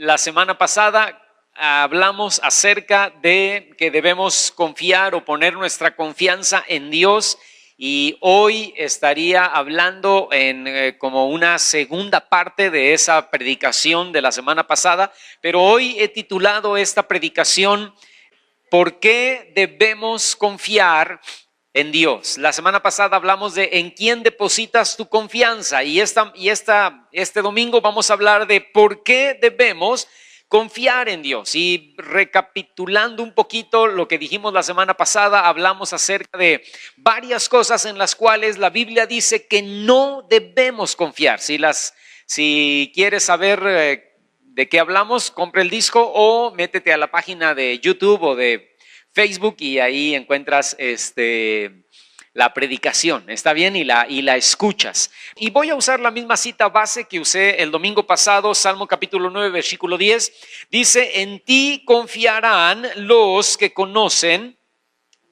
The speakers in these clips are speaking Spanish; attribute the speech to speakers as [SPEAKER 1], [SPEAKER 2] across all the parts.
[SPEAKER 1] La semana pasada hablamos acerca de que debemos confiar o poner nuestra confianza en Dios, y hoy estaría hablando en como una segunda parte de esa predicación de la semana pasada, pero hoy he titulado esta predicación ¿Por qué debemos confiar en Dios? La semana pasada hablamos de en quién depositas tu confianza, y este domingo vamos a hablar de por qué debemos confiar en Dios. Y recapitulando un poquito lo que dijimos la semana pasada, hablamos acerca de varias cosas en las cuales la Biblia dice que no debemos confiar. Si quieres saber de qué hablamos, compra el disco o métete a la página de YouTube o de Facebook y ahí encuentras la predicación, ¿está bien? Y la escuchas. Y voy a usar la misma cita base que usé el domingo pasado, Salmo capítulo 9, versículo 10. Dice, en ti confiarán los que conocen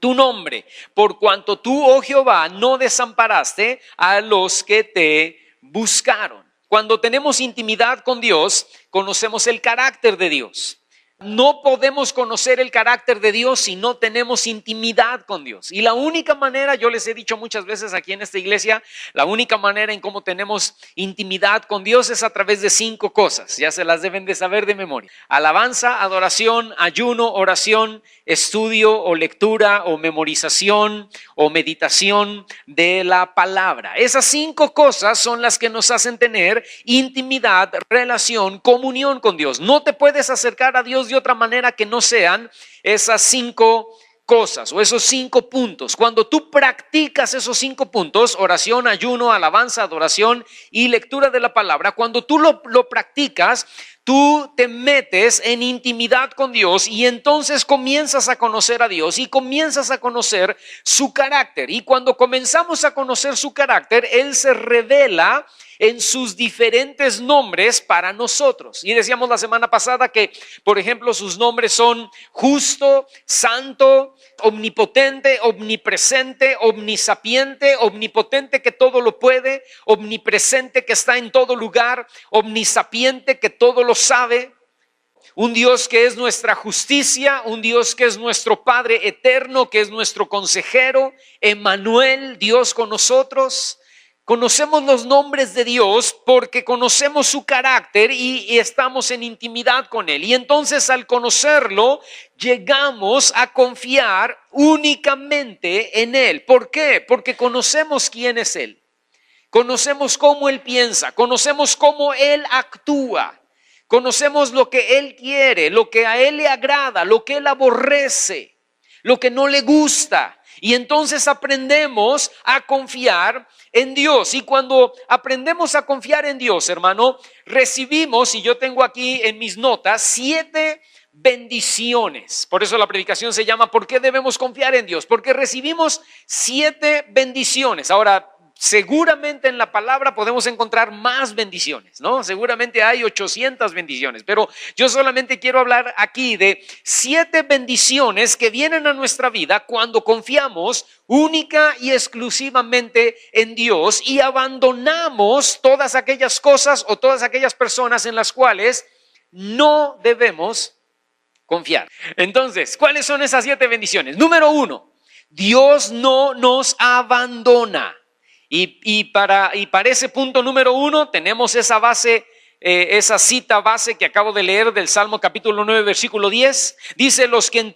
[SPEAKER 1] tu nombre, por cuanto tú, oh Jehová, no desamparaste a los que te buscaron. Cuando tenemos intimidad con Dios, conocemos el carácter de Dios. No podemos conocer el carácter de Dios si no tenemos intimidad con Dios. Y la única manera, yo les he dicho muchas veces aquí en esta iglesia, la única manera en cómo tenemos intimidad con Dios es a través de 5 cosas. Ya se las deben de saber de memoria: alabanza, adoración, ayuno, oración, estudio o lectura o memorización o meditación de la palabra. Esas 5 cosas son las que nos hacen tener intimidad, relación, comunión con Dios. No te puedes acercar a Dios de otra manera que no sean esas 5 cosas o esos 5 puntos. Cuando tú practicas esos 5 puntos, oración, ayuno, alabanza, adoración y lectura de la palabra, cuando tú lo practicas, tú te metes en intimidad con Dios y entonces comienzas a conocer a Dios y comienzas a conocer su carácter. Y cuando comenzamos a conocer su carácter, Él se revela en sus diferentes nombres para nosotros. Y decíamos la semana pasada que, por ejemplo, sus nombres son justo, santo, omnipotente, omnipresente, omnisapiente, omnipotente que todo lo puede, omnipresente que está en todo lugar, omnisapiente que todo lo sabe. Un Dios que es nuestra justicia, un Dios que es nuestro Padre eterno, que es nuestro consejero, Emmanuel, Dios con nosotros. Conocemos los nombres de Dios porque conocemos su carácter y estamos en intimidad con Él. Y entonces al conocerlo, llegamos a confiar únicamente en Él. ¿Por qué? Porque conocemos quién es Él. Conocemos cómo Él piensa, conocemos cómo Él actúa. Conocemos lo que Él quiere, lo que a Él le agrada, lo que Él aborrece, lo que no le gusta. Y entonces aprendemos a confiar en Dios. Y cuando aprendemos a confiar en Dios, hermano, recibimos, y yo tengo aquí en mis notas, 7 bendiciones. Por eso la predicación se llama ¿por qué debemos confiar en Dios? Porque recibimos 7 bendiciones. Ahora, seguramente en la palabra podemos encontrar más bendiciones, ¿no? Seguramente hay 800 bendiciones, pero yo solamente quiero hablar aquí de 7 bendiciones que vienen a nuestra vida cuando confiamos única y exclusivamente en Dios y abandonamos todas aquellas cosas o todas aquellas personas en las cuales no debemos confiar. Entonces, ¿cuáles son esas 7 bendiciones? Número 1, Dios no nos abandona. Y para ese punto número 1 tenemos esa base, esa cita base que acabo de leer del Salmo capítulo 9 versículo 10. Dice, los que en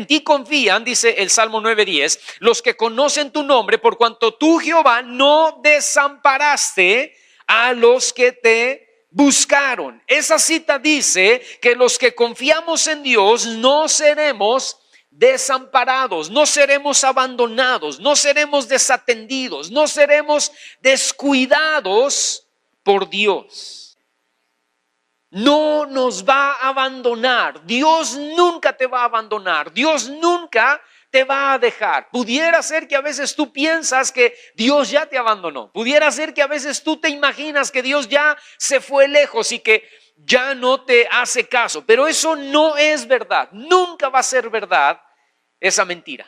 [SPEAKER 1] ti confían, dice el Salmo 9:10, los que conocen tu nombre, por cuanto tú, Jehová, no desamparaste a los que te buscaron. Esa cita dice que los que confiamos en Dios no seremos desamparados, no seremos abandonados, no seremos desatendidos, no seremos descuidados por Dios. No nos va a abandonar. Dios nunca te va a abandonar. Dios nunca te va a dejar. Pudiera ser que a veces tú piensas que Dios ya te abandonó. Pudiera ser que a veces tú te imaginas que Dios ya se fue lejos y que ya no te hace caso. Pero eso no es verdad. Nunca va a ser verdad esa mentira.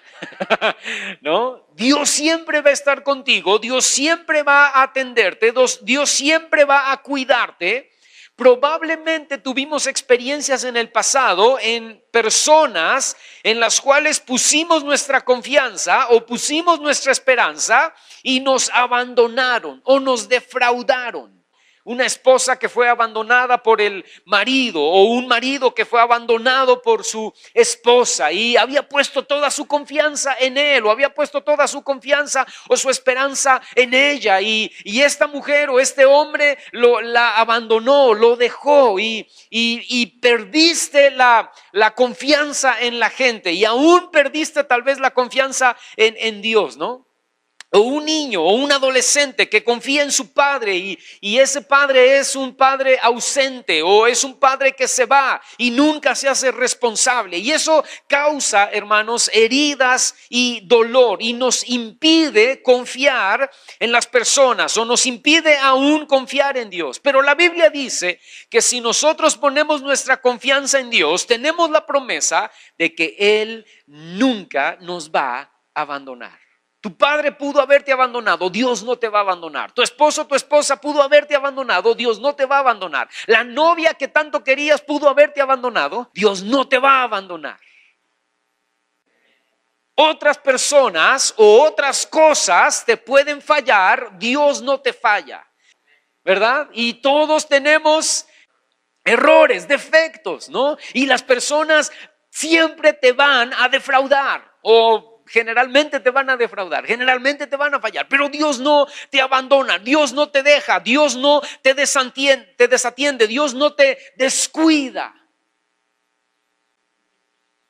[SPEAKER 1] ¿No? Dios siempre va a estar contigo. Dios siempre va a atenderte. Dios siempre va a cuidarte. Probablemente tuvimos experiencias en el pasado en personas en las cuales pusimos nuestra confianza o pusimos nuestra esperanza y nos abandonaron o nos defraudaron. Una esposa que fue abandonada por el marido o un marido que fue abandonado por su esposa y había puesto toda su confianza en él o había puesto toda su confianza o su esperanza en ella y esta mujer o este hombre la abandonó, lo dejó y perdiste la confianza en la gente y aún perdiste tal vez la confianza en Dios, ¿no? O un niño o un adolescente que confía en su padre y ese padre es un padre ausente o es un padre que se va y nunca se hace responsable. Y eso causa, hermanos, heridas y dolor y nos impide confiar en las personas o nos impide aún confiar en Dios. Pero la Biblia dice que si nosotros ponemos nuestra confianza en Dios, tenemos la promesa de que Él nunca nos va a abandonar. Tu padre pudo haberte abandonado, Dios no te va a abandonar. Tu esposo, tu esposa pudo haberte abandonado, Dios no te va a abandonar. La novia que tanto querías pudo haberte abandonado, Dios no te va a abandonar. Otras personas o otras cosas te pueden fallar, Dios no te falla, ¿verdad? Y todos tenemos errores, defectos, ¿no? Y las personas siempre te van a defraudar o generalmente te van a defraudar, generalmente te van a fallar, pero Dios no te abandona, Dios no te deja, Dios no te desatiende, Dios no te descuida.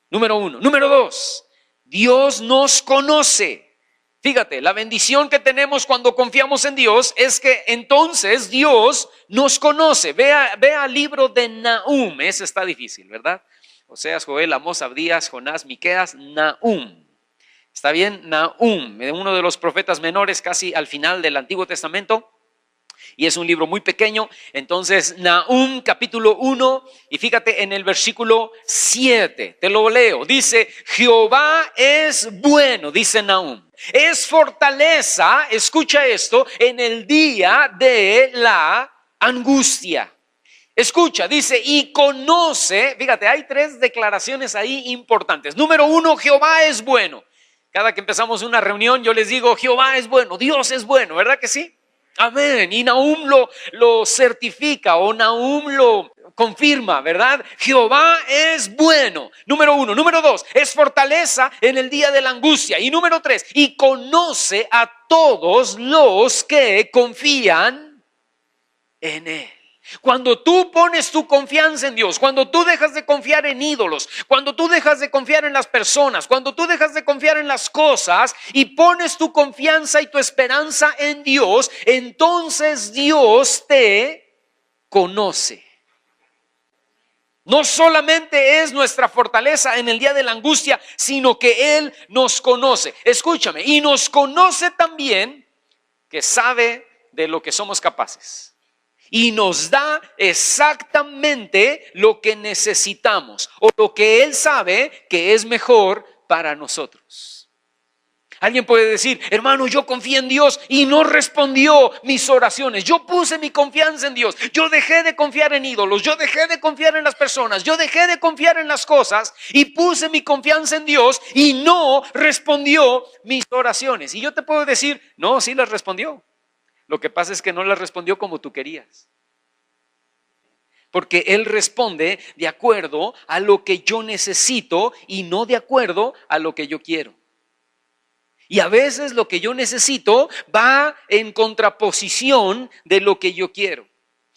[SPEAKER 1] Número uno. Número dos, Dios nos conoce. Fíjate, la bendición que tenemos cuando confiamos en Dios es que entonces Dios nos conoce. Vea el libro de Nahum, ese está difícil, ¿verdad? Oseas, Joel, Amós, Abdías, Jonás, Miqueas, Nahum. ¿Está bien? Nahum, uno de los profetas menores casi al final del Antiguo Testamento. Y es un libro muy pequeño. Entonces, Nahum capítulo 1 y fíjate en el versículo 7. Te lo leo. Dice, Jehová es bueno, dice Nahum. Es fortaleza, escucha esto, en el día de la angustia. Escucha, dice, y conoce, fíjate, hay tres declaraciones ahí importantes. Número uno, Jehová es bueno. Cada que empezamos una reunión yo les digo, Jehová es bueno, Dios es bueno, ¿verdad que sí? Amén. Y Nahum lo certifica o Nahum lo confirma, ¿verdad? Jehová es bueno. Número uno. Número dos, es fortaleza en el día de la angustia. Y número tres, y conoce a todos los que confían en Él. Cuando tú pones tu confianza en Dios, cuando tú dejas de confiar en ídolos, cuando tú dejas de confiar en las personas, cuando tú dejas de confiar en las cosas y pones tu confianza y tu esperanza en Dios, entonces Dios te conoce. No solamente es nuestra fortaleza en el día de la angustia, sino que Él nos conoce. Escúchame, y nos conoce también que sabe de lo que somos capaces. Y nos da exactamente lo que necesitamos o lo que Él sabe que es mejor para nosotros. Alguien puede decir, hermano, yo confié en Dios y no respondió mis oraciones. Yo puse mi confianza en Dios. Yo dejé de confiar en ídolos. Yo dejé de confiar en las personas. Yo dejé de confiar en las cosas y puse mi confianza en Dios y no respondió mis oraciones. Y yo te puedo decir, no, sí las respondió. Lo que pasa es que no las respondió como tú querías. Porque Él responde de acuerdo a lo que yo necesito y no de acuerdo a lo que yo quiero. Y a veces lo que yo necesito va en contraposición de lo que yo quiero.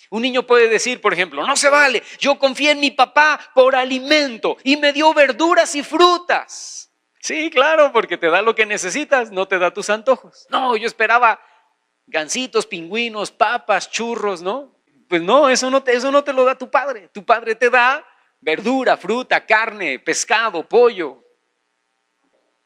[SPEAKER 1] Un niño puede decir, por ejemplo, no se vale, yo confié en mi papá por alimento y me dio verduras y frutas. Sí, claro, porque te da lo que necesitas, no te da tus antojos. No, yo esperaba gansitos, pingüinos, papas, churros, ¿no? Pues no, eso no te lo da tu padre. Tu padre te da verdura, fruta, carne, pescado, pollo.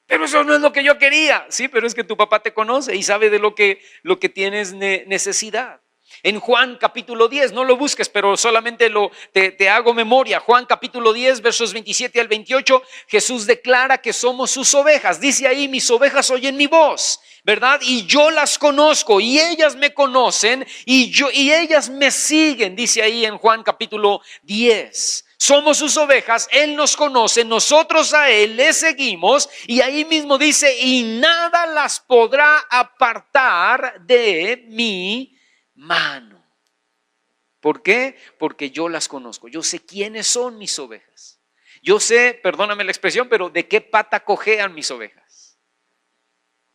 [SPEAKER 1] Pero eso no es lo que yo quería. Sí, pero es que tu papá te conoce y sabe de lo que tienes necesidad. En Juan capítulo 10, no lo busques, pero solamente te hago memoria. Juan capítulo 10, versos 27 al 28, Jesús declara que somos sus ovejas. Dice ahí, mis ovejas oyen mi voz, ¿verdad? Y yo las conozco y ellas me conocen y ellas me siguen, dice ahí en Juan capítulo 10. Somos sus ovejas, Él nos conoce, nosotros a Él le seguimos y ahí mismo dice, y nada las podrá apartar de mi mano. ¿Por qué? Porque yo las conozco, yo sé quiénes son mis ovejas. Yo sé, perdóname la expresión, pero de qué pata cojean mis ovejas.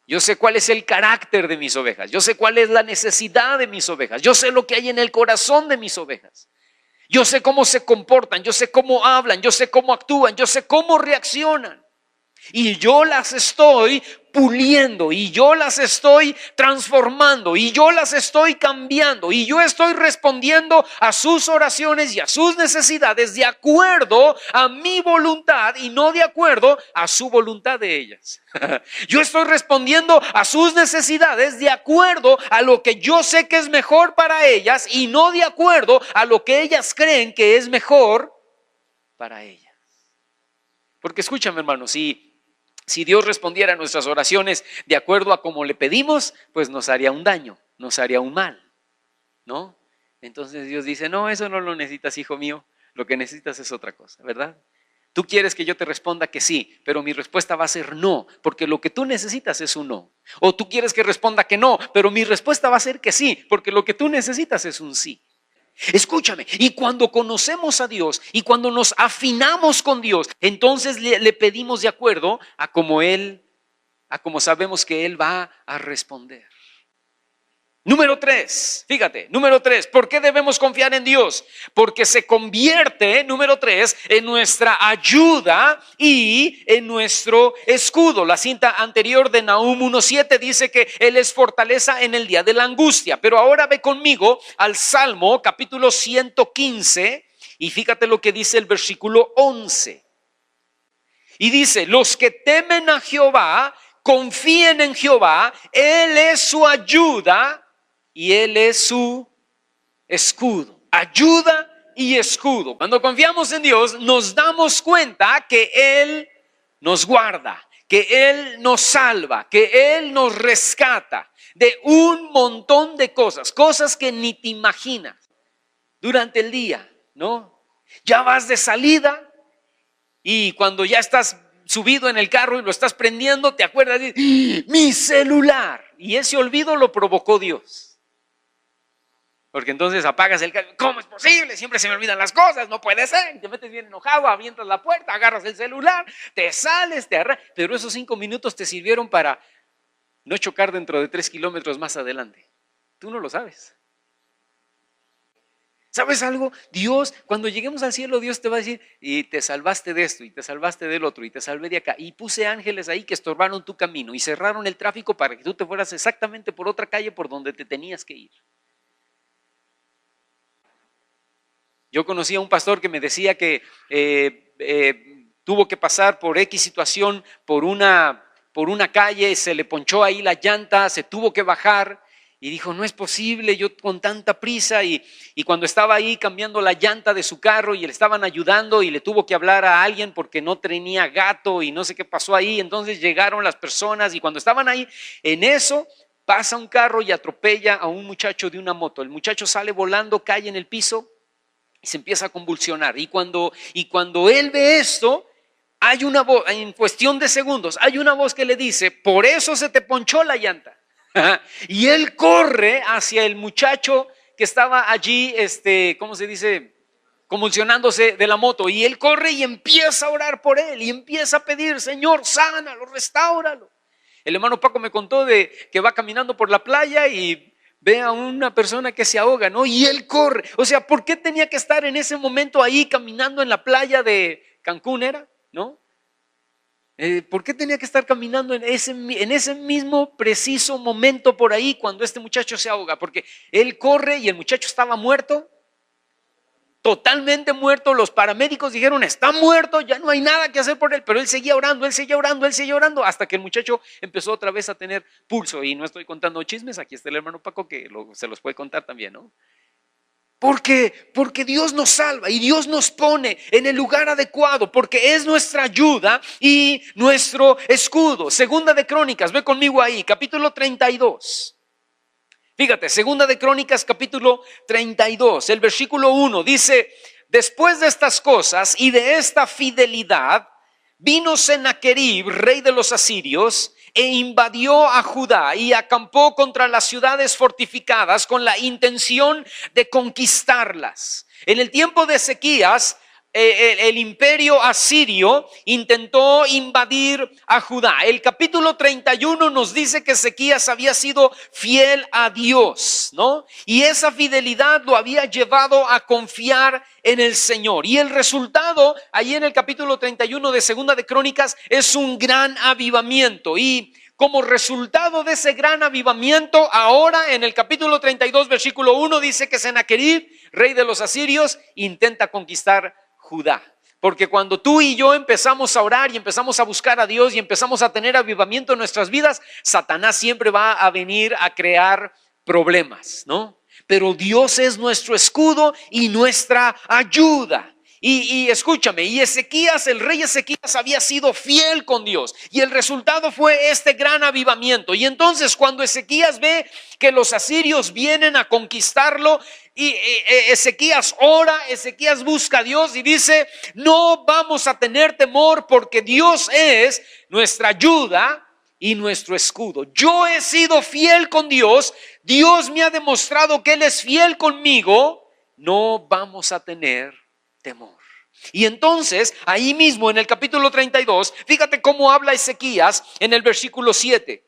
[SPEAKER 1] Yo sé cuál es el carácter de mis ovejas, yo sé cuál es la necesidad de mis ovejas, yo sé lo que hay en el corazón de mis ovejas. Yo sé cómo se comportan, yo sé cómo hablan, yo sé cómo actúan, yo sé cómo reaccionan. Y yo las estoy puliendo y yo las estoy transformando y yo las estoy cambiando y yo estoy respondiendo a sus oraciones y a sus necesidades de acuerdo a mi voluntad y no de acuerdo a su voluntad de ellas. Yo estoy respondiendo a sus necesidades de acuerdo a lo que yo sé que es mejor para ellas y no de acuerdo a lo que ellas creen que es mejor para ellas. Porque escúchame, hermano, si Dios respondiera a nuestras oraciones de acuerdo a como le pedimos, pues nos haría un daño, nos haría un mal, ¿no? Entonces Dios dice, no, eso no lo necesitas, hijo mío, lo que necesitas es otra cosa, ¿verdad? Tú quieres que yo te responda que sí, pero mi respuesta va a ser no, porque lo que tú necesitas es un no. O tú quieres que responda que no, pero mi respuesta va a ser que sí, porque lo que tú necesitas es un sí. Escúchame, y cuando conocemos a Dios y cuando nos afinamos con Dios, entonces le pedimos de acuerdo a como sabemos que Él va a responder. Número 3, fíjate, número 3, ¿por qué debemos confiar en Dios? Porque se convierte, número 3, en nuestra ayuda y en nuestro escudo. La cinta anterior de Nahum 1:7 dice que Él es fortaleza en el día de la angustia. Pero ahora ve conmigo al Salmo capítulo 115 y fíjate lo que dice el versículo 11. Y dice, los que temen a Jehová, confíen en Jehová, Él es su ayuda y Él es su escudo. Ayuda y escudo. Cuando confiamos en Dios, nos damos cuenta que Él nos guarda, que Él nos salva, que Él nos rescata de un montón de cosas que ni te imaginas durante el día, ¿no? Ya vas de salida y cuando ya estás subido en el carro y lo estás prendiendo, te acuerdas de mi celular. Y ese olvido lo provocó Dios. Porque entonces apagas el carro. ¿Cómo es posible? Siempre se me olvidan las cosas. No puede ser. Te metes bien enojado, avientas la puerta, agarras el celular, te sales, pero esos 5 minutos te sirvieron para no chocar dentro de 3 kilómetros más adelante. Tú no lo sabes. ¿Sabes algo? Dios, cuando lleguemos al cielo, Dios te va a decir, y te salvaste de esto, y te salvaste del otro, y te salvé de acá. Y puse ángeles ahí que estorbaron tu camino y cerraron el tráfico para que tú te fueras exactamente por otra calle por donde te tenías que ir. Yo conocí a un pastor que me decía que tuvo que pasar por X situación, por una calle, se le ponchó ahí la llanta, se tuvo que bajar. Y dijo, no es posible, yo con tanta prisa. Y cuando estaba ahí cambiando la llanta de su carro y le estaban ayudando y le tuvo que hablar a alguien porque no tenía gato y no sé qué pasó ahí. Entonces llegaron las personas y cuando estaban ahí, en eso pasa un carro y atropella a un muchacho de una moto. El muchacho sale volando, cae en el piso y se empieza a convulsionar. Y cuando él ve esto, hay una voz, en cuestión de segundos, hay una voz que le dice, por eso se te ponchó la llanta. Y él corre hacia el muchacho que estaba allí, ¿cómo se dice? Convulsionándose de la moto. Y él corre y empieza a orar por él y empieza a pedir, Señor, sánalo, restáuralo. El hermano Paco me contó de que va caminando por la playa y ve a una persona que se ahoga, ¿no? Y él corre. O sea, ¿por qué tenía que estar en ese momento ahí caminando en la playa de Cancún, ¿no? ¿Por qué tenía que estar caminando en ese mismo preciso momento por ahí cuando este muchacho se ahoga? Porque él corre y el muchacho estaba muerto. totalmente muerto. Los paramédicos dijeron, está muerto, ya no hay nada que hacer por él. Pero él seguía orando, hasta que el muchacho empezó otra vez a tener pulso. Y no estoy contando chismes, aquí está el hermano Paco que se los puede contar también, ¿no? Porque Dios nos salva y Dios nos pone en el lugar adecuado, porque es nuestra ayuda y nuestro escudo. Segunda de Crónicas, ve conmigo ahí, capítulo 32. Fíjate, Segunda de Crónicas, capítulo 32, el versículo 1 dice: después de estas cosas y de esta fidelidad, vino Sennacherib, rey de los asirios, e invadió a Judá y acampó contra las ciudades fortificadas con la intención de conquistarlas. En el tiempo de Ezequías, el imperio asirio intentó invadir a Judá. El capítulo 31 nos dice que Ezequías había sido fiel a Dios, ¿no? Y esa fidelidad lo había llevado a confiar en el Señor. Y el resultado, ahí en el capítulo 31 de Segunda de Crónicas, es un gran avivamiento. Y como resultado de ese gran avivamiento, ahora en el capítulo 32, versículo 1, dice que Sennacherib, rey de los asirios, intenta conquistar Judá. Porque cuando tú y yo empezamos a orar y empezamos a buscar a Dios y empezamos a tener avivamiento en nuestras vidas, Satanás siempre va a venir a crear problemas, ¿no? Pero Dios es nuestro escudo y nuestra ayuda. Y escúchame, y Ezequías, el rey Ezequías había sido fiel con Dios y el resultado fue este gran avivamiento. Y entonces cuando Ezequías ve que los asirios vienen a conquistarlo, y Ezequías ora, Ezequías busca a Dios y dice: no vamos a tener temor porque Dios es nuestra ayuda y nuestro escudo. Yo he sido fiel con Dios, Dios me ha demostrado que Él es fiel conmigo, no vamos a tener temor. Y entonces, ahí mismo en el capítulo 32, fíjate cómo habla Ezequías en el versículo 7.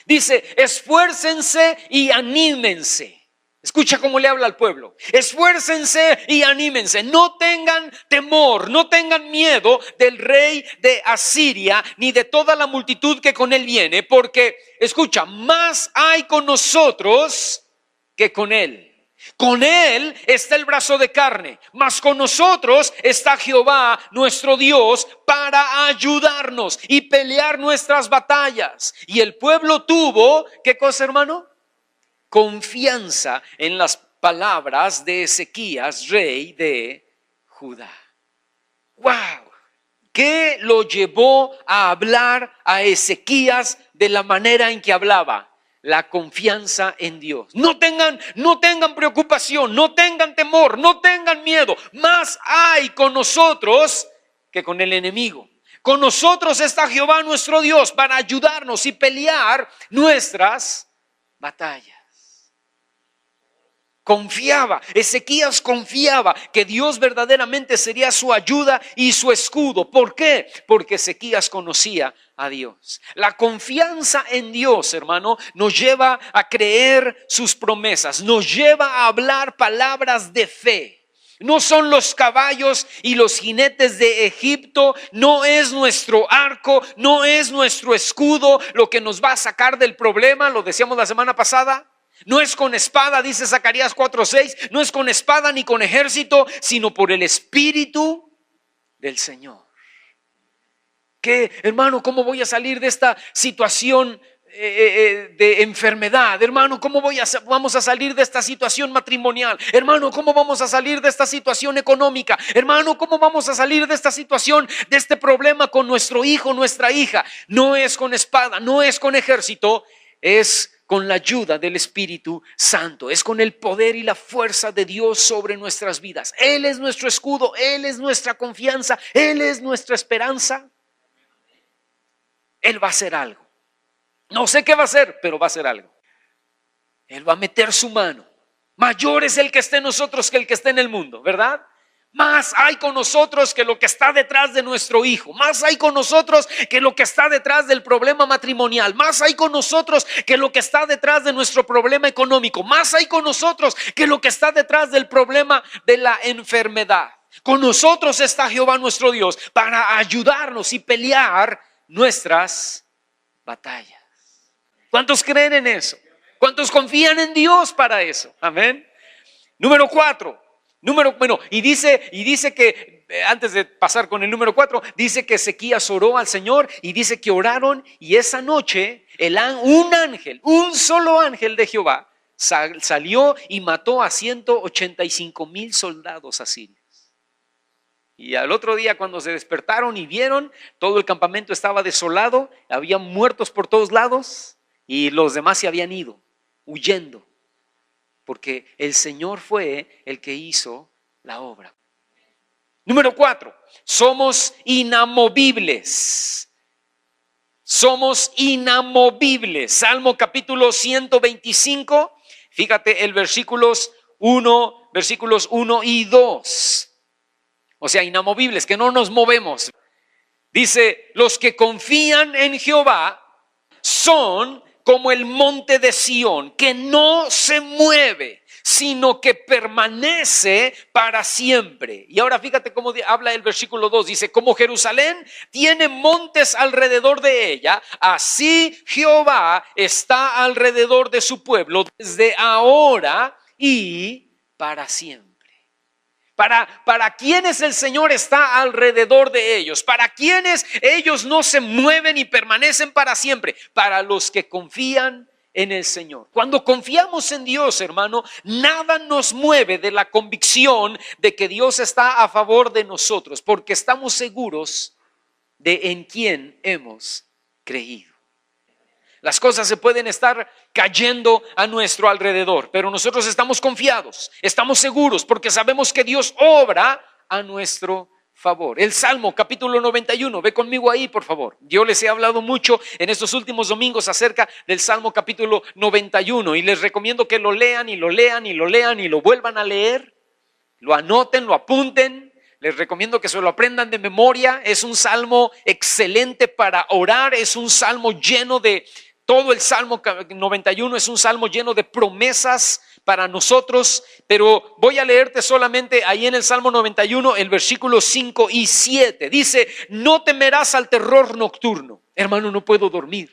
[SPEAKER 1] Dice: esfuércense y anímense. Escucha cómo le habla al pueblo. Esfuércense y anímense. No tengan temor, no tengan miedo del rey de Asiria, ni de toda la multitud que con él viene, porque, escucha, más hay con nosotros que con él. Con él está el brazo de carne, mas con nosotros está Jehová nuestro Dios para ayudarnos y pelear nuestras batallas. Y el pueblo tuvo, ¿qué cosa, hermano? Confianza en las palabras de Ezequías, rey de Judá. ¡Wow! ¿Qué lo llevó a hablar a Ezequías de la manera en que hablaba? La confianza en Dios. No tengan preocupación, no tengan temor, no tengan miedo. Más hay con nosotros que con el enemigo. Con nosotros está Jehová nuestro Dios para ayudarnos y pelear nuestras batallas. Ezequías confiaba que Dios verdaderamente sería su ayuda y su escudo. ¿Por qué? Porque Ezequías conocía a Dios. La confianza en Dios, hermano, nos lleva a creer sus promesas, nos lleva a hablar palabras de fe. No son los caballos y los jinetes de Egipto, no es nuestro arco, no es nuestro escudo lo que nos va a sacar del problema, lo decíamos la semana pasada. No es con espada, dice Zacarías 4:6, no es con espada ni con ejército, sino por el Espíritu del Señor. ¿Qué, hermano, cómo voy a salir de esta situación de enfermedad? Hermano, ¿cómo vamos a salir de esta situación matrimonial? Hermano, ¿cómo vamos a salir de esta situación económica? Hermano, ¿cómo vamos a salir de esta situación, de este problema con nuestro hijo, nuestra hija? No es con espada, no es con ejército, es con la ayuda del Espíritu Santo, es con el poder y la fuerza de Dios sobre nuestras vidas. Él es nuestro escudo, Él es nuestra confianza, Él es nuestra esperanza. Él va a hacer algo. No sé qué va a hacer, pero va a hacer algo. Él va a meter su mano. Mayor es el que esté en nosotros que el que esté en el mundo, ¿verdad? Más hay con nosotros que lo que está detrás de nuestro hijo. Más hay con nosotros que lo que está detrás del problema matrimonial. Más hay con nosotros que lo que está detrás de nuestro problema económico. Más hay con nosotros que lo que está detrás del problema de la enfermedad. Con nosotros está Jehová nuestro Dios para ayudarnos y pelear nuestras batallas. ¿Cuántos creen en eso? ¿Cuántos confían en Dios para eso? Amén. Número 4. Bueno, y dice que, antes de pasar con el número 4, dice que Ezequías oró al Señor y dice que oraron y esa noche un solo ángel de Jehová salió y mató a 185,000 soldados asirios. Y al otro día cuando se despertaron y vieron, todo el campamento estaba desolado, había muertos por todos lados y los demás se habían ido, huyendo. Porque el Señor fue el que hizo la obra. Número 4, somos inamovibles. Somos inamovibles. Salmo capítulo 125, fíjate el versículos 1 y 2. O sea, inamovibles, que no nos movemos. Dice, los que confían en Jehová son como el monte de Sión, que no se mueve, sino que permanece para siempre. Y ahora fíjate cómo habla el versículo 2, dice, como Jerusalén tiene montes alrededor de ella, así Jehová está alrededor de su pueblo, desde ahora y para siempre. Para quienes el Señor está alrededor de ellos, para quienes ellos no se mueven y permanecen para siempre, para los que confían en el Señor. Cuando confiamos en Dios, hermano, nada nos mueve de la convicción de que Dios está a favor de nosotros, porque estamos seguros de en quién hemos creído. Las cosas se pueden estar cayendo a nuestro alrededor, pero nosotros estamos confiados, estamos seguros porque sabemos que Dios obra a nuestro favor. El Salmo capítulo 91, ve conmigo ahí por favor. Yo les he hablado mucho en estos últimos domingos acerca del Salmo capítulo 91 y les recomiendo que lo lean y lo lean y lo lean y lo vuelvan a leer, lo anoten, lo apunten. Les recomiendo que se lo aprendan de memoria. Es un salmo excelente para orar, es un salmo lleno de... Todo el Salmo 91 es un salmo lleno de promesas para nosotros, pero voy a leerte solamente ahí en el Salmo 91 el versículo 5 y 7. Dice, no temerás al terror nocturno. Hermano, no puedo dormir.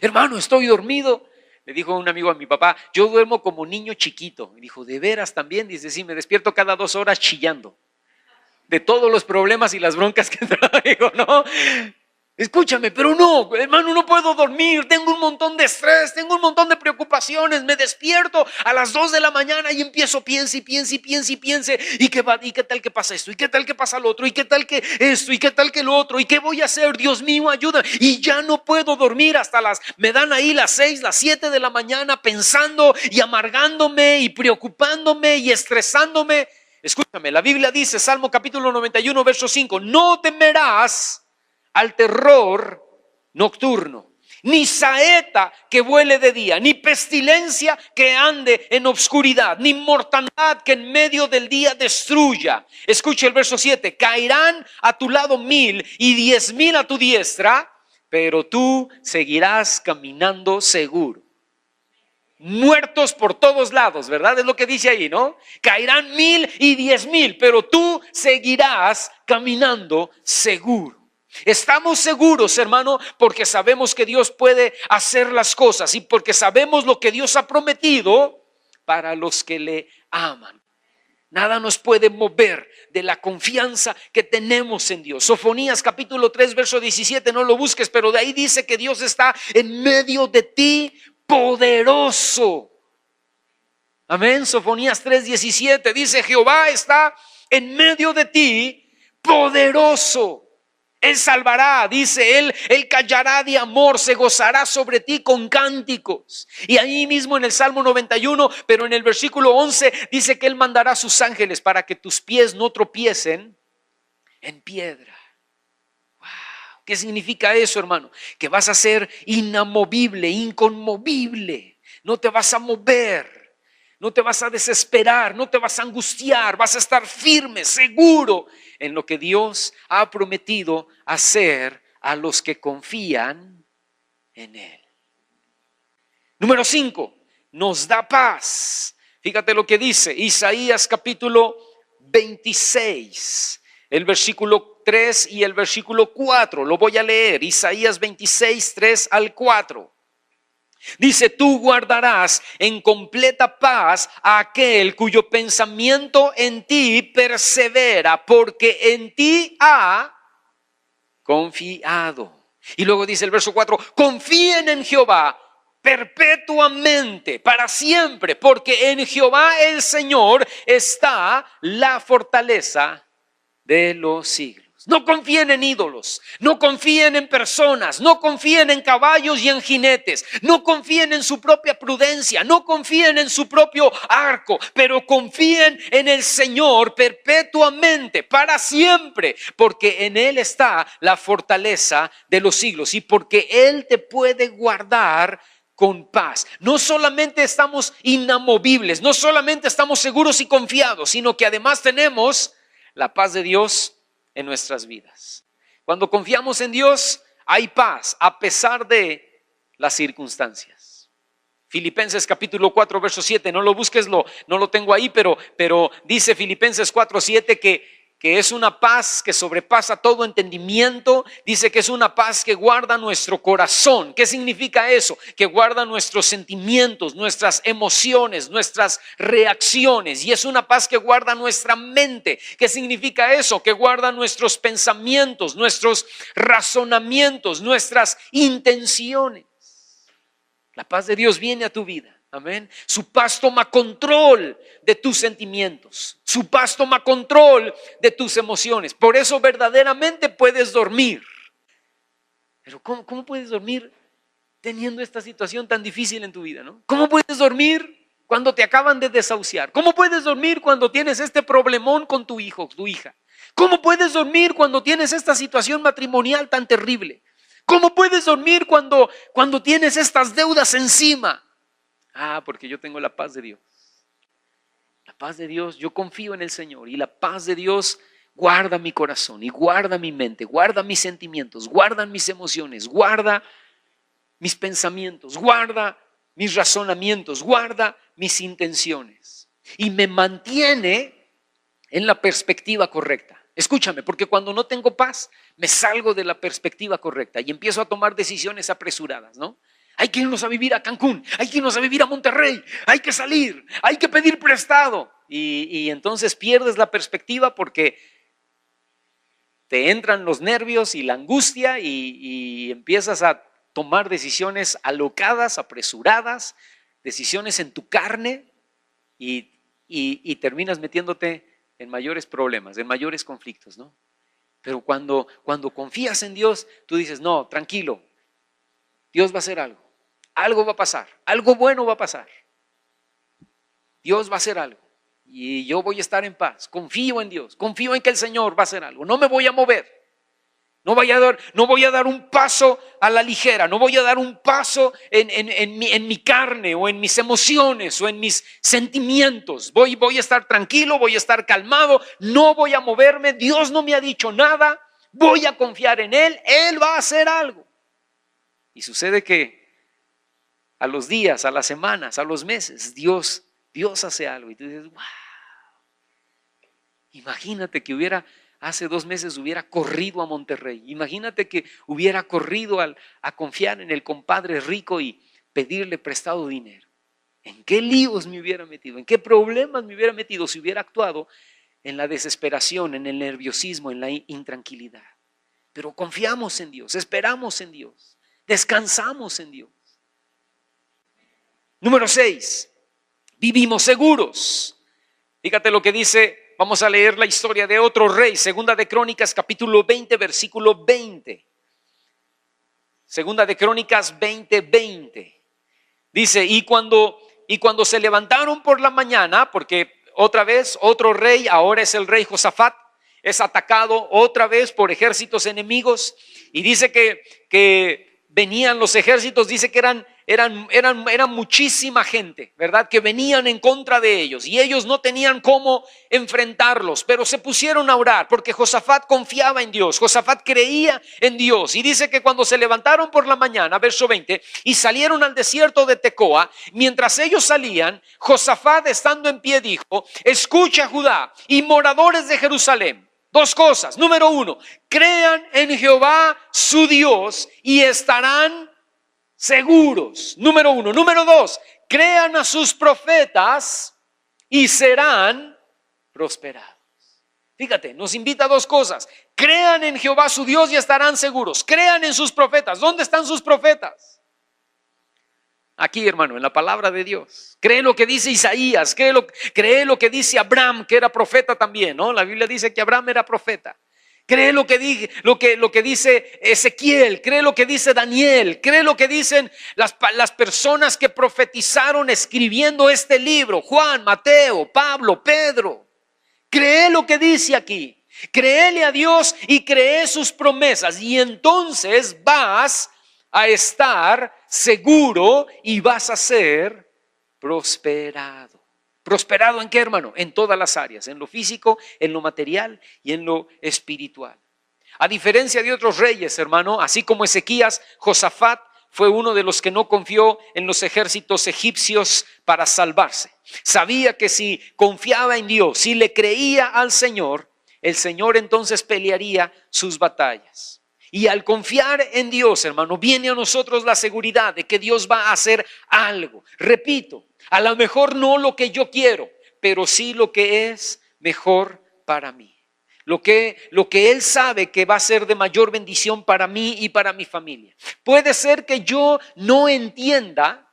[SPEAKER 1] Hermano, estoy dormido. Le dijo un amigo a mi papá, yo duermo como niño chiquito. Y dijo, ¿de veras también? Dice, sí, me despierto cada 2 horas chillando de todos los problemas y las broncas que traigo, ¿no? Escúchame, pero no, hermano, no puedo dormir, tengo un montón de estrés, tengo un montón de preocupaciones, me despierto a las 2 de la mañana y empiezo, piense, ¿y qué tal que pasa esto? ¿Y qué tal que pasa lo otro? ¿Y qué tal que esto? ¿Y qué tal que lo otro? ¿Y qué voy a hacer? Dios mío, ayuda. Y ya no puedo dormir me dan ahí las 6, las 7 de la mañana pensando y amargándome y preocupándome y estresándome. Escúchame, la Biblia dice, Salmo capítulo 91, verso 5, no temerás al terror nocturno, ni saeta que vuele de día, ni pestilencia que ande en obscuridad, ni mortandad que en medio del día destruya. Escucha el verso 7, caerán a tu lado 1,000 y 10,000 a tu diestra, pero tú seguirás caminando seguro. Muertos por todos lados, ¿verdad? Es lo que dice ahí, ¿no? Caerán 1,000 y 10,000, pero tú seguirás caminando seguro. Estamos seguros, hermano, porque sabemos que Dios puede hacer las cosas y porque sabemos lo que Dios ha prometido para los que le aman. Nada nos puede mover de la confianza que tenemos en Dios. Sofonías capítulo 3, verso 17, no lo busques, pero de ahí dice que Dios está en medio de ti, poderoso. Amén. Sofonías 3, 17 dice, Jehová está en medio de ti, poderoso. Él salvará, dice él callará de amor, se gozará sobre ti con cánticos. Y ahí mismo en el Salmo 91, pero en el versículo 11, dice que Él mandará a sus ángeles para que tus pies no tropiecen en piedra. Wow. ¿Qué significa eso, hermano? Que vas a ser inamovible, inconmovible. No te vas a mover. No te vas a desesperar, no te vas a angustiar, vas a estar firme, seguro en lo que Dios ha prometido hacer a los que confían en Él. Número 5, nos da paz. Fíjate lo que dice Isaías capítulo 26, el versículo 3 y el versículo 4. Lo voy a leer, Isaías 26, 3 al 4. Dice, tú guardarás en completa paz a aquel cuyo pensamiento en ti persevera, porque en ti ha confiado. Y luego dice el verso 4, confíen en Jehová perpetuamente, para siempre, porque en Jehová el Señor está la fortaleza de los siglos. No confíen en ídolos, no confíen en personas, no confíen en caballos y en jinetes, no confíen en su propia prudencia, no confíen en su propio arco, pero confíen en el Señor perpetuamente, para siempre, porque en Él está la fortaleza de los siglos y porque Él te puede guardar con paz. No solamente estamos inamovibles, no solamente estamos seguros y confiados, sino que además tenemos la paz de Dios en nuestras vidas. Cuando confiamos en Dios, hay paz a pesar de las circunstancias. Filipenses capítulo 4, verso 7, no lo busques, no lo tengo ahí, pero dice Filipenses 4, 7 que es una paz que sobrepasa todo entendimiento. Dice que es una paz que guarda nuestro corazón. ¿Qué significa eso? Que guarda nuestros sentimientos, nuestras emociones, nuestras reacciones. Y es una paz que guarda nuestra mente. ¿Qué significa eso? Que guarda nuestros pensamientos, nuestros razonamientos, nuestras intenciones. La paz de Dios viene a tu vida. Amén. Su paz toma control de tus sentimientos. Su paz toma control de tus emociones. Por eso verdaderamente puedes dormir. Pero ¿cómo puedes dormir teniendo esta situación tan difícil en tu vida, ¿no? ¿Cómo puedes dormir cuando te acaban de desahuciar? ¿Cómo puedes dormir cuando tienes este problemón con tu hijo, tu hija? ¿Cómo puedes dormir cuando tienes esta situación matrimonial tan terrible? ¿Cómo puedes dormir cuando tienes estas deudas encima? Porque yo tengo la paz de Dios. La paz de Dios, yo confío en el Señor y la paz de Dios guarda mi corazón y guarda mi mente, guarda mis sentimientos, guarda mis emociones, guarda mis pensamientos, guarda mis razonamientos, guarda mis intenciones y me mantiene en la perspectiva correcta. Escúchame, porque cuando no tengo paz, me salgo de la perspectiva correcta y empiezo a tomar decisiones apresuradas, ¿no? Hay que irnos a vivir a Cancún, hay que irnos a vivir a Monterrey, hay que salir, hay que pedir prestado. Y entonces pierdes la perspectiva porque te entran los nervios y la angustia y empiezas a tomar decisiones alocadas, apresuradas, decisiones en tu carne y terminas metiéndote en mayores problemas, en mayores conflictos, ¿no? Pero cuando confías en Dios, tú dices, no, tranquilo, Dios va a hacer algo. Algo va a pasar, algo bueno va a pasar. Dios va a hacer algo y yo voy a estar en paz. Confío en Dios, confío en que el Señor va a hacer algo. No me voy a mover, no voy a dar un paso a la ligera, no voy a dar un paso en mi carne o en mis emociones o en mis sentimientos. Voy a estar tranquilo, voy a estar calmado, no voy a moverme. Dios no me ha dicho nada, voy a confiar en Él, Él va a hacer algo. Y sucede que a los días, a las semanas, a los meses, Dios hace algo y tú dices, wow. Imagínate que hace 2 meses hubiera corrido a Monterrey. Imagínate que hubiera corrido a confiar en el compadre rico y pedirle prestado dinero. ¿En qué líos me hubiera metido? ¿En qué problemas me hubiera metido si hubiera actuado en la desesperación, en el nerviosismo, en la intranquilidad? Pero confiamos en Dios, esperamos en Dios, descansamos en Dios. Número 6, vivimos seguros. Fíjate lo que dice, vamos a leer la historia de otro rey, Segunda de Crónicas capítulo 20, versículo 20. Segunda de Crónicas 20. Dice, y cuando se levantaron por la mañana, porque otra vez otro rey, ahora es el rey Josafat, es atacado otra vez por ejércitos enemigos y dice que venían los ejércitos, dice que eran muchísima gente, ¿verdad? Que venían en contra de ellos y ellos no tenían cómo enfrentarlos, pero se pusieron a orar porque Josafat confiaba en Dios, Josafat creía en Dios y dice que cuando se levantaron por la mañana, verso 20, y salieron al desierto de Tecoa, mientras ellos salían, Josafat estando en pie dijo, escucha Judá y moradores de Jerusalén. 2 cosas, número 1, crean en Jehová su Dios y estarán seguros. Número 1. Número 2, crean a sus profetas y serán prosperados. Fíjate, nos invita a 2 cosas. Crean en Jehová su Dios y estarán seguros. Crean en sus profetas. ¿Dónde están sus profetas? Aquí, hermano, en la palabra de Dios. Cree lo que dice Isaías, cree lo que dice Abraham, que era profeta también, ¿no? La Biblia dice que Abraham era profeta. Cree lo que dice Ezequiel, cree lo que dice Daniel, cree lo que dicen las personas que profetizaron escribiendo este libro, Juan, Mateo, Pablo, Pedro. Cree lo que dice aquí, créele a Dios y cree sus promesas, y entonces vas a estar seguro y vas a ser prosperado. ¿Prosperado en qué, hermano? En todas las áreas, en lo físico, en lo material y en lo espiritual. A diferencia de otros reyes, hermano, así como Ezequías, Josafat fue uno de los que no confió en los ejércitos egipcios para salvarse. Sabía que si confiaba en Dios, si le creía al Señor, el Señor entonces pelearía sus batallas. Y al confiar en Dios, hermano, viene a nosotros la seguridad de que Dios va a hacer algo. Repito, a lo mejor no lo que yo quiero, pero sí lo que es mejor para mí. Lo que Él sabe que va a ser de mayor bendición para mí y para mi familia. Puede ser que yo no entienda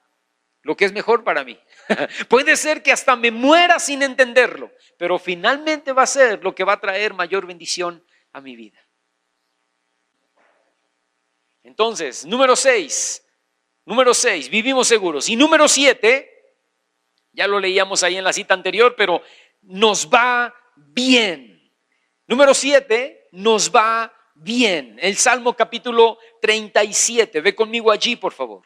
[SPEAKER 1] lo que es mejor para mí. Puede ser que hasta me muera sin entenderlo, pero finalmente va a ser lo que va a traer mayor bendición a mi vida. Entonces, número 6, vivimos seguros. Y número 7, ya lo leíamos ahí en la cita anterior, pero nos va bien. Número 7, nos va bien. El Salmo capítulo 37, ve conmigo allí por favor.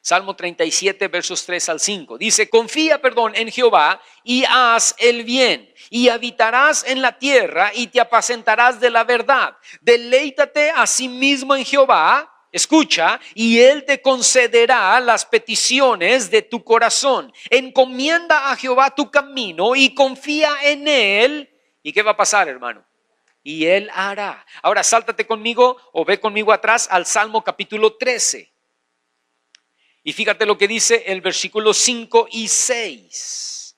[SPEAKER 1] Salmo 37, versos 3 al 5. Dice, confía, en Jehová y haz el bien, y habitarás en la tierra y te apacentarás de la verdad. Deleítate a sí mismo en Jehová, escucha, y Él te concederá las peticiones de tu corazón. Encomienda a Jehová tu camino y confía en Él. ¿Y qué va a pasar, hermano? Y Él hará. Ahora sáltate conmigo o ve conmigo atrás al Salmo capítulo 13. Y fíjate lo que dice el versículo 5 y 6.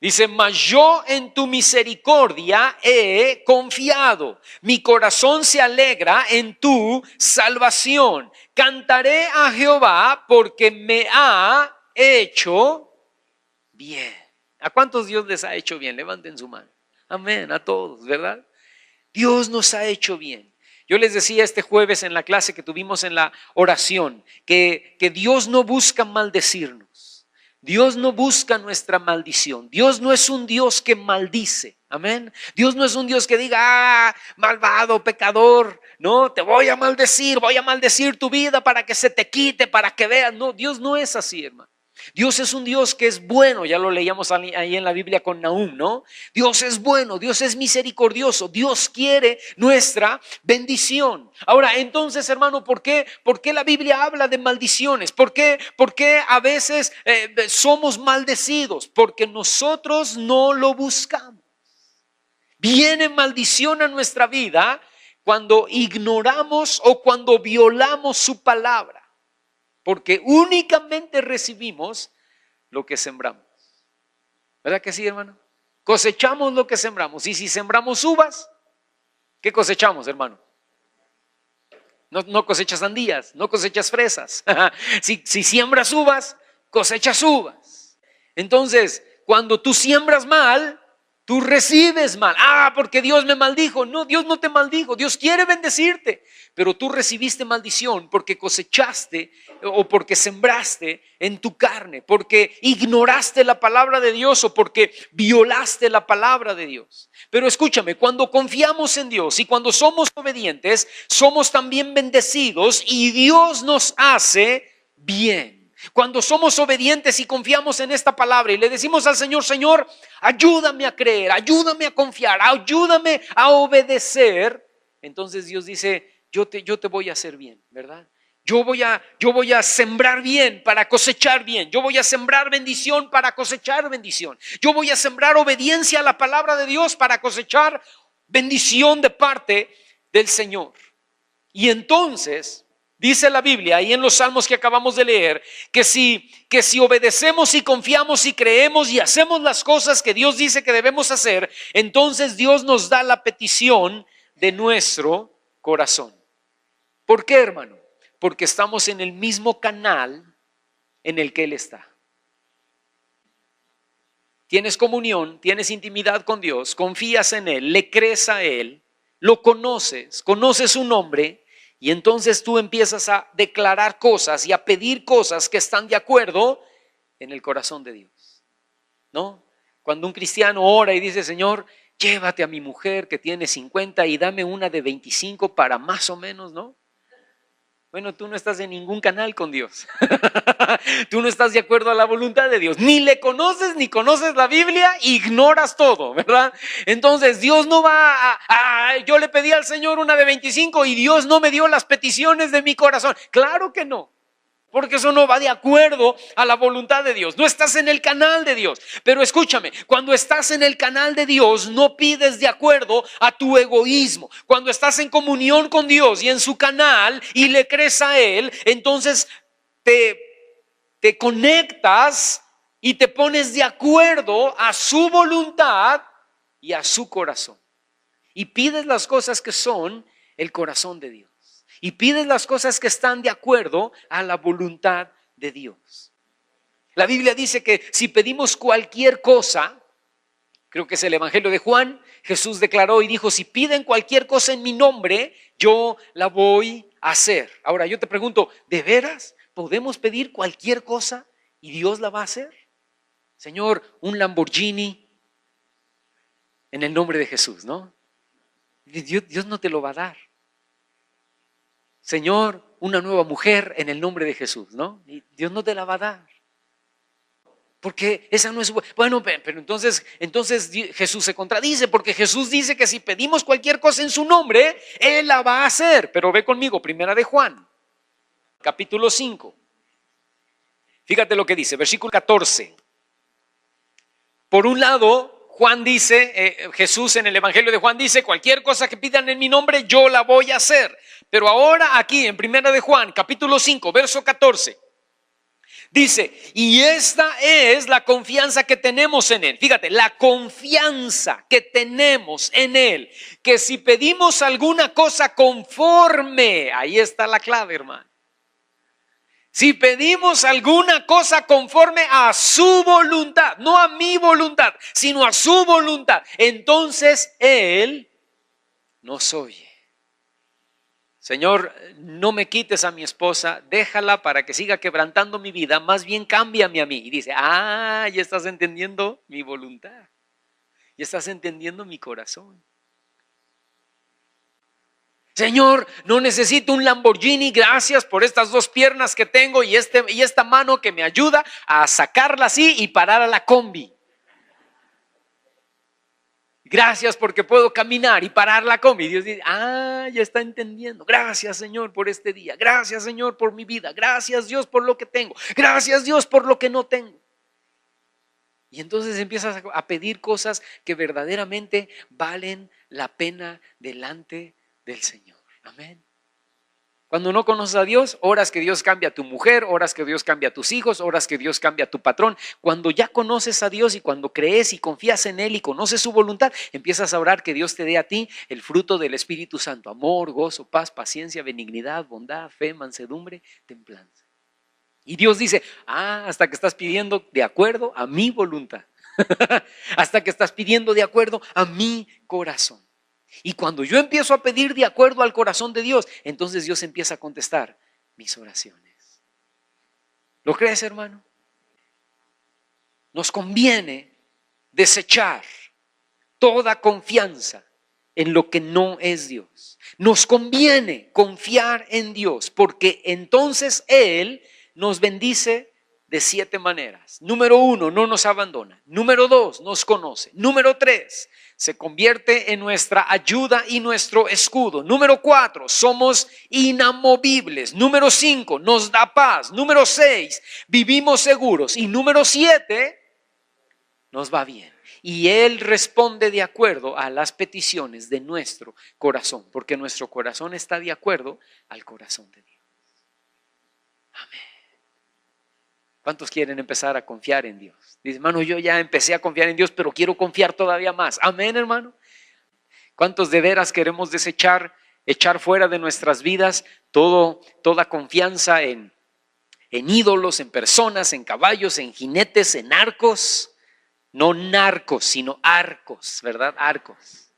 [SPEAKER 1] Dice, mas yo en tu misericordia he confiado. Mi corazón se alegra en tu salvación. Cantaré a Jehová porque me ha hecho bien. ¿A cuántos Dios les ha hecho bien? Levanten su mano. Amén, a todos, ¿verdad? Dios nos ha hecho bien. Yo les decía este jueves en la clase que tuvimos en la oración que Dios no busca maldecirnos. Dios no busca nuestra maldición. Dios no es un Dios que maldice. Amén. Dios no es un Dios que diga, malvado, pecador. No, te voy a maldecir tu vida para que se te quite, para que veas. No, Dios no es así, hermano. Dios es un Dios que es bueno, ya lo leíamos ahí en la Biblia con Nahum, ¿no? Dios es bueno, Dios es misericordioso, Dios quiere nuestra bendición. Ahora, entonces, hermano, ¿por qué la Biblia habla de maldiciones? ¿Por qué a veces somos maldecidos? Porque nosotros no lo buscamos. Viene maldición a nuestra vida cuando ignoramos o cuando violamos su palabra. Porque únicamente recibimos lo que sembramos. ¿Verdad que sí, hermano? Cosechamos lo que sembramos. Y si sembramos uvas, ¿qué cosechamos, hermano? No cosechas sandías, no cosechas fresas. Si siembras uvas, cosechas uvas. Entonces, cuando tú siembras mal, tú recibes mal. Porque Dios me maldijo. No, Dios no te maldijo. Dios quiere bendecirte. Pero tú recibiste maldición porque cosechaste o porque sembraste en tu carne, porque ignoraste la palabra de Dios o porque violaste la palabra de Dios. Pero escúchame, cuando confiamos en Dios y cuando somos obedientes, somos también bendecidos y Dios nos hace bien. Cuando somos obedientes y confiamos en esta palabra y le decimos al Señor, Señor, ayúdame a creer, ayúdame a confiar, ayúdame a obedecer, entonces Dios dice, yo te voy a hacer bien, ¿verdad? Yo voy a sembrar bien para cosechar bien. Yo voy a sembrar bendición para cosechar bendición. Yo voy a sembrar obediencia a la palabra de Dios para cosechar bendición de parte del Señor. Y entonces Dice la Biblia, ahí en los salmos que acabamos de leer, que si obedecemos y confiamos y creemos y hacemos las cosas que Dios dice que debemos hacer, entonces Dios nos da la petición de nuestro corazón. ¿Por qué, hermano? Porque estamos en el mismo canal en el que Él está. Tienes comunión, tienes intimidad con Dios, confías en Él, le crees a Él, lo conoces, conoces su nombre, y entonces tú empiezas a declarar cosas y a pedir cosas que están de acuerdo en el corazón de Dios, ¿no? Cuando un cristiano ora y dice, Señor, llévate a mi mujer que tiene 50 y dame una de 25 para más o menos, ¿no? Bueno, tú no estás en ningún canal con Dios. Tú no estás de acuerdo a la voluntad de Dios. Ni le conoces, ni conoces la Biblia, ignoras todo, ¿verdad? Entonces Dios no va yo le pedí al Señor una de 25 y Dios no me dio las peticiones de mi corazón. Claro que no. Porque eso no va de acuerdo a la voluntad de Dios. No estás en el canal de Dios. Pero escúchame, cuando estás en el canal de Dios, no pides de acuerdo a tu egoísmo. Cuando estás en comunión con Dios y en su canal y le crees a Él, entonces te conectas y te pones de acuerdo a su voluntad y a su corazón. Y pides las cosas que son el corazón de Dios. Y pides las cosas que están de acuerdo a la voluntad de Dios. La Biblia dice que si pedimos cualquier cosa, creo que es el Evangelio de Juan, Jesús declaró y dijo, si piden cualquier cosa en mi nombre, yo la voy a hacer. Ahora yo te pregunto, ¿de veras podemos pedir cualquier cosa y Dios la va a hacer? Señor, un Lamborghini en el nombre de Jesús, ¿no? Dios no te lo va a dar. Señor, una nueva mujer en el nombre de Jesús, ¿no? Y Dios no te la va a dar. Porque esa no es bueno, pero entonces Jesús se contradice, porque Jesús dice que si pedimos cualquier cosa en su nombre, Él la va a hacer. Pero ve conmigo, primera de Juan, capítulo 5. Fíjate lo que dice, versículo 14. Por un lado, Juan dice, Jesús en el Evangelio de Juan dice, cualquier cosa que pidan en mi nombre, yo la voy a hacer. Pero ahora aquí en primera de Juan, capítulo 5, verso 14, dice, y esta es la confianza que tenemos en Él. Fíjate, la confianza que tenemos en Él, que si pedimos alguna cosa conforme, ahí está la clave, hermano. Si pedimos alguna cosa conforme a su voluntad, no a mi voluntad, sino a su voluntad, entonces Él nos oye. Señor, no me quites a mi esposa, déjala para que siga quebrantando mi vida, más bien cámbiame a mí. Y dice, ya estás entendiendo mi voluntad, ya estás entendiendo mi corazón. Señor, no necesito un Lamborghini, gracias por estas dos piernas que tengo y esta mano que me ayuda a sacarla así y parar a la combi. Gracias porque puedo caminar y parar la combi. Dios dice, ya está entendiendo. Gracias, Señor, por este día. Gracias, Señor, por mi vida. Gracias, Dios, por lo que tengo. Gracias, Dios, por lo que no tengo. Y entonces empiezas a pedir cosas que verdaderamente valen la pena delante del Señor. Amén. Cuando no conoces a Dios, oras que Dios cambie a tu mujer, oras que Dios cambie a tus hijos, oras que Dios cambie a tu patrón. Cuando ya conoces a Dios y cuando crees y confías en Él y conoces su voluntad, empiezas a orar que Dios te dé a ti el fruto del Espíritu Santo: amor, gozo, paz, paciencia, benignidad, bondad, fe, mansedumbre, templanza. Y Dios dice, hasta que estás pidiendo de acuerdo a mi voluntad. Hasta que estás pidiendo de acuerdo a mi corazón. Y cuando yo empiezo a pedir de acuerdo al corazón de Dios, entonces Dios empieza a contestar mis oraciones. ¿Lo crees, hermano? Nos conviene desechar toda confianza en lo que no es Dios. Nos conviene confiar en Dios, porque entonces Él nos bendice de 7 maneras. Número 1, no nos abandona. Número 2, nos conoce. Número 3, se convierte en nuestra ayuda y nuestro escudo. Número 4, somos inamovibles. Número 5, nos da paz. Número 6, vivimos seguros. Y número 7, nos va bien. Y Él responde de acuerdo a las peticiones de nuestro corazón, porque nuestro corazón está de acuerdo al corazón de Dios. ¿Cuántos quieren empezar a confiar en Dios? Dice, hermano, yo ya empecé a confiar en Dios, pero quiero confiar todavía más. Amén, hermano. ¿Cuántos de veras queremos echar fuera de nuestras vidas toda confianza en ídolos, en personas, en caballos, en jinetes, en arcos? No narcos, sino arcos, ¿verdad? Arcos.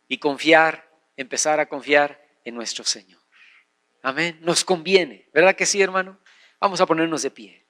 [SPEAKER 1] Y empezar a confiar en nuestro Señor. Amén. Nos conviene, ¿verdad que sí, hermano? Vamos a ponernos de pie.